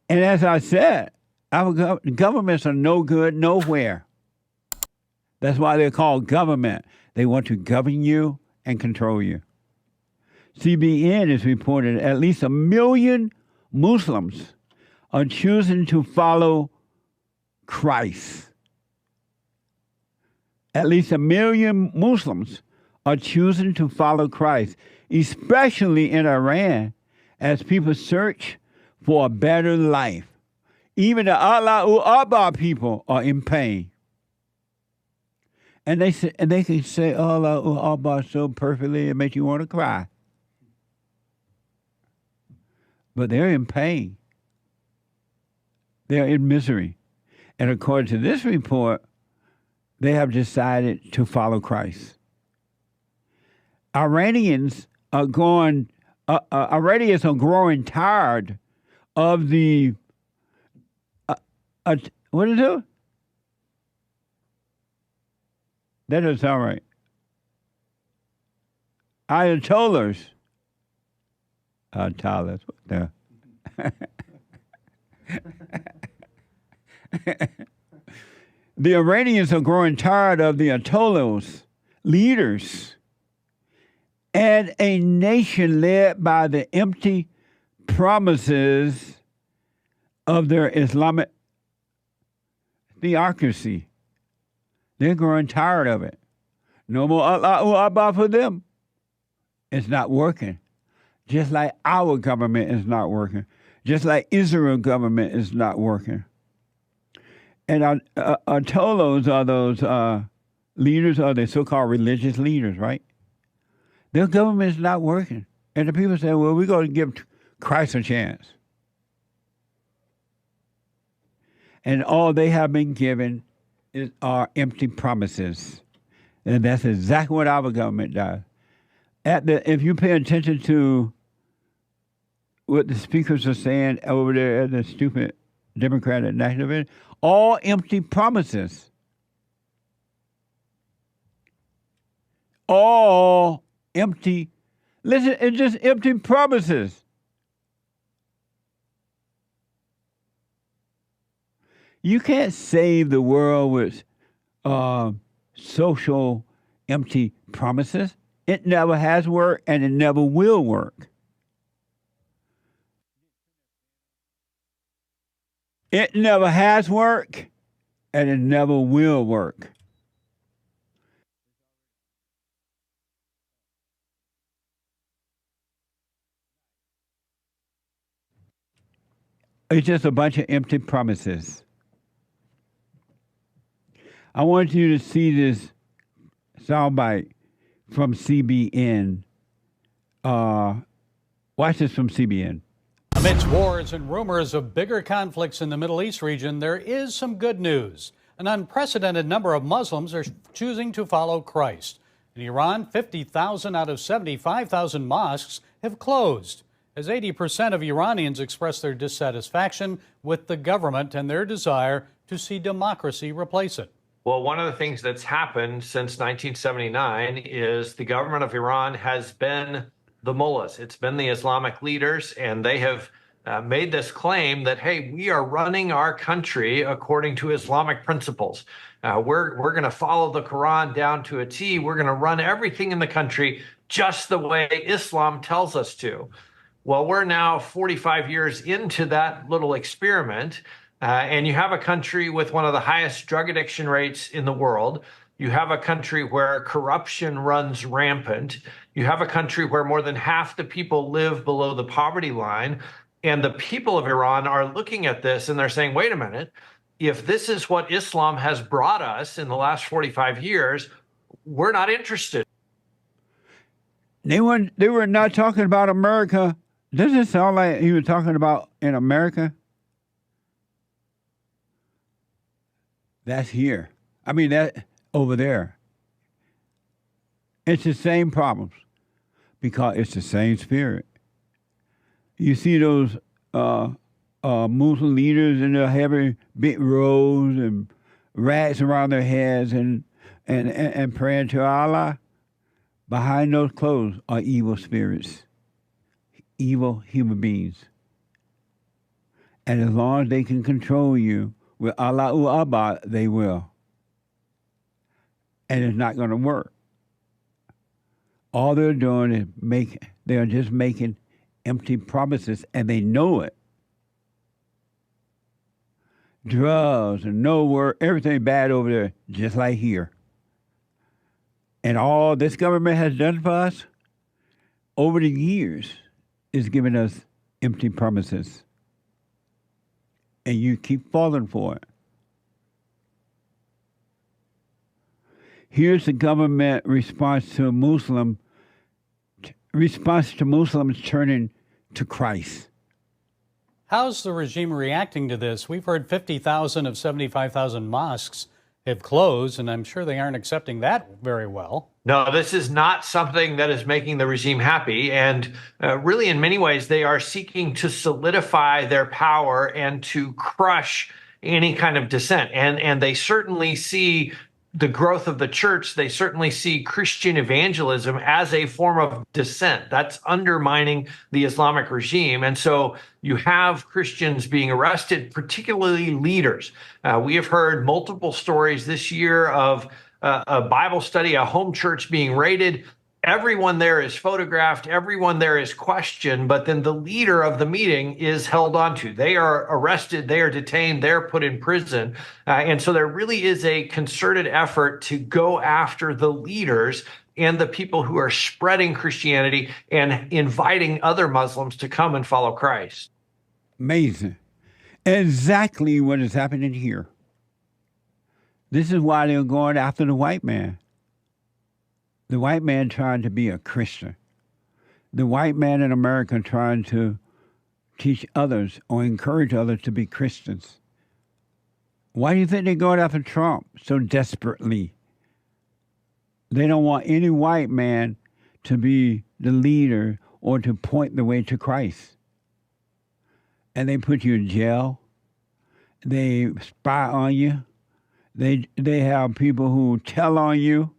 And as I said, our governments are no good nowhere. That's why they're called government. They want to govern you and control you. CBN has reported at least 1 million Muslims are choosing to follow Christ. At least 1 million Muslims are choosing to follow Christ, especially in Iran, as people search for a better life. Even the Allahu Akbar people are in pain. And they can say Allahu Akbar so perfectly it makes you want to cry. But they're in pain. They're in misery. And according to this report, they have decided to follow Christ. Iranians are growing tired of the what is it? That doesn't sound right. Ayatollahs. Ayatollahs. What the? The Iranians are growing tired of the Ayatollahs, leaders, and a nation led by the empty promises of their Islamic theocracy. They're growing tired of it. No more Allahu Akbar for them. It's not working. Just like our government is not working. Just like Israel government is not working. And Ayatollahs are those leaders, are the so-called religious leaders, right? Their government is not working. And the people say, well, we're going to give Christ a chance. And all they have been given are empty promises. And that's exactly what our government does. If you pay attention to what the speakers are saying over there at the stupid Democratic National event, all empty promises. All empty. Listen, it's just empty promises. You can't save the world with social empty promises. It never has worked and it never will work. It never has worked and it never will work. It's just a bunch of empty promises. I want you to see this soundbite from CBN. Watch this from CBN. Amidst wars and rumors of bigger conflicts in the Middle East region, there is some good news. An unprecedented number of Muslims are choosing to follow Christ. In Iran, 50,000 out of 75,000 mosques have closed, as 80% of Iranians express their dissatisfaction with the government and their desire to see democracy replace it. Well, one of the things that's happened since 1979 is the government of Iran has been the mullahs. It's been the Islamic leaders, and they have made this claim that, hey, we are running our country according to Islamic principles. We're going to follow the Quran down to a T. We're going to run everything in the country just the way Islam tells us to. Well, we're now 45 years into that little experiment, and you have a country with one of the highest drug addiction rates in the world. You have a country where corruption runs rampant. You have a country where more than half the people live below the poverty line. And the people of Iran are looking at this and they're saying, wait a minute, if this is what Islam has brought us in the last 45 years, we're not interested. They were not talking about America. Does it sound like he was talking about in America? That's here. I mean, that over there. It's the same problems because it's the same spirit. You see those Muslim leaders in their heavy big robes and rats around their heads and praying to Allah. Behind those clothes are evil spirits, evil human beings. And as long as they can control you with Allahu Akbar, they will. And it's not going to work. All they're doing is they're just making empty promises, and they know it. Drugs and no work, everything bad over there, just like here. And all this government has done for us over the years is giving us empty promises. And you keep falling for it. Here's the government response to Muslims turning to Christ. How's the regime reacting to this? We've heard 50,000 of 75,000 mosques have closed, and I'm sure they aren't accepting that very well. No, this is not something that is making the regime happy. And really, in many ways, they are seeking to solidify their power and to crush any kind of dissent. And they certainly see the growth of the church. They certainly see Christian evangelism as a form of dissent. That's undermining the Islamic regime. And so you have Christians being arrested, particularly leaders. We have heard multiple stories this year of a Bible study, a home church being raided. Everyone there is photographed, everyone there is questioned, but then the leader of the meeting is held onto. They are arrested, they are detained, they're put in prison. And so there really is a concerted effort to go after the leaders and the people who are spreading Christianity and inviting other Muslims to come and follow Christ. Amazing. Exactly what is happening here. This is why they're going after the white man. The white man trying to be a Christian. The white man in America trying to teach others or encourage others to be Christians. Why do you think they're going after Trump so desperately? They don't want any white man to be the leader or to point the way to Christ. And they put you in jail. They spy on you. They have people who tell on you.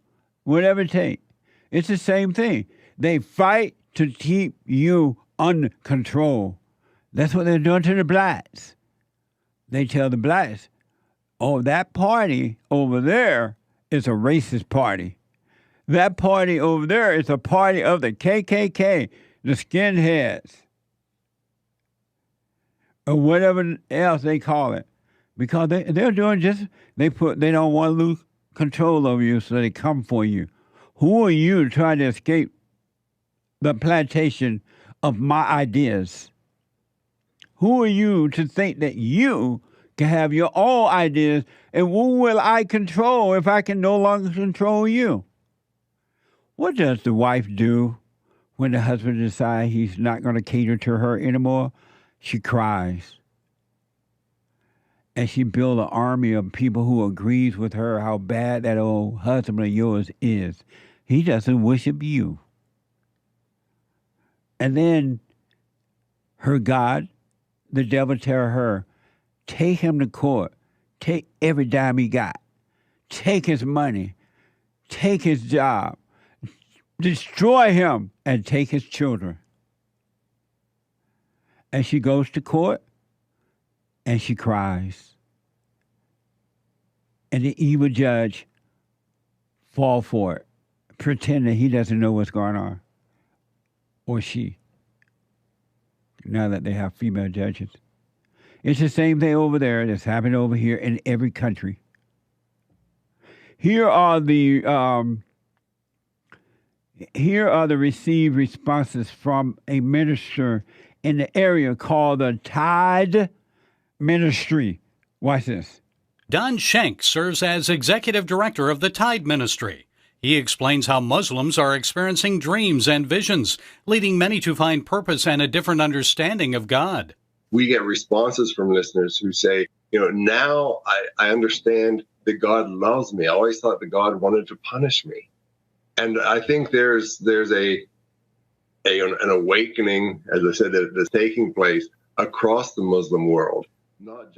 Whatever it takes. It's the same thing. They fight to keep you under control. That's what they're doing to the blacks. They tell the blacks, oh, that party over there is a racist party. That party over there is a party of the KKK, the skinheads, or whatever else they call it. Because they're doing they don't want to lose control over you, so they come for you. Who are you trying to escape the plantation of my ideas? Who are you to think that you can have your own ideas, and who will I control if I can no longer control you? What does the wife do when the husband decides he's not going to cater to her anymore? She cries. And she builds an army of people who agrees with her how bad that old husband of yours is. He doesn't worship you. And then her God, the devil, tell her, take him to court. Take every dime he got. Take his money. Take his job. Destroy him and take his children. And she goes to court and she cries. And the evil judge fall for it, pretending he doesn't know what's going on. Or she. Now that they have female judges. It's the same thing over there that's happening over here in every country. Here are the received responses from a minister in the area called the Tide Ministry. Watch this. Don Schenk serves as executive director of the Tide Ministry. He explains how Muslims are experiencing dreams and visions, leading many to find purpose and a different understanding of God. We get responses from listeners who say, now I understand that God loves me. I always thought that God wanted to punish me. And I think there's an awakening, as I said, that's taking place across the Muslim world.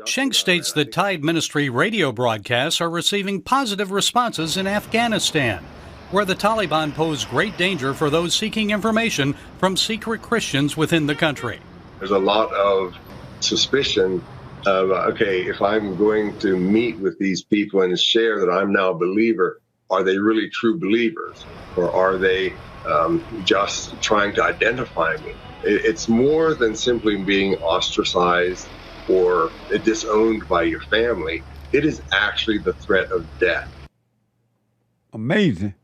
Schenk states that Tide Ministry radio broadcasts are receiving positive responses in Afghanistan, where the Taliban pose great danger for those seeking information from secret Christians within the country. There's a lot of suspicion of, okay, if I'm going to meet with these people and share that I'm now a believer, are they really true believers? Or are they just trying to identify me? It's more than simply being ostracized or disowned by your family. It is actually the threat of death. Amazing.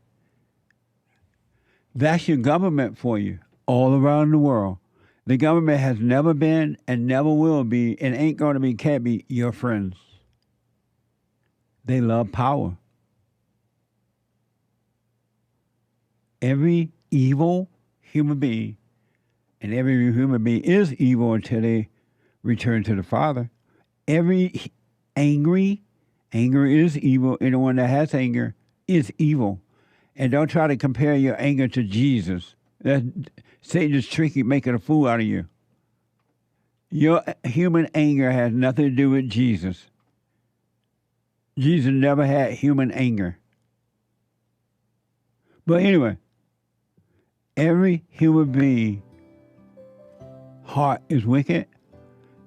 That's your government for you all around the world. The government has never been and never will be and ain't going to be, can't be your friends. They love power. Every evil human being, and every human being is evil until they return to the Father. Every anger is evil. Anyone that has anger is evil. And don't try to compare your anger to Jesus. Satan is tricky, making a fool out of you. Your human anger has nothing to do with Jesus. Jesus never had human anger. But anyway, every human being heart is wicked.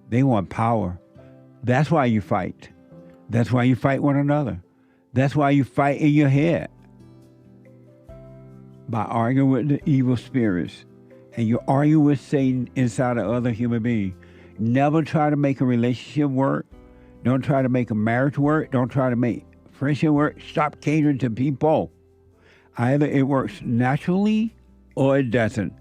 They want power. That's why you fight. That's why you fight one another. That's why you fight in your head. By arguing with the evil spirits. And you argue with Satan inside of other human beings. Never try to make a relationship work. Don't try to make a marriage work. Don't try to make friendship work. Stop catering to people. Either it works naturally or it doesn't.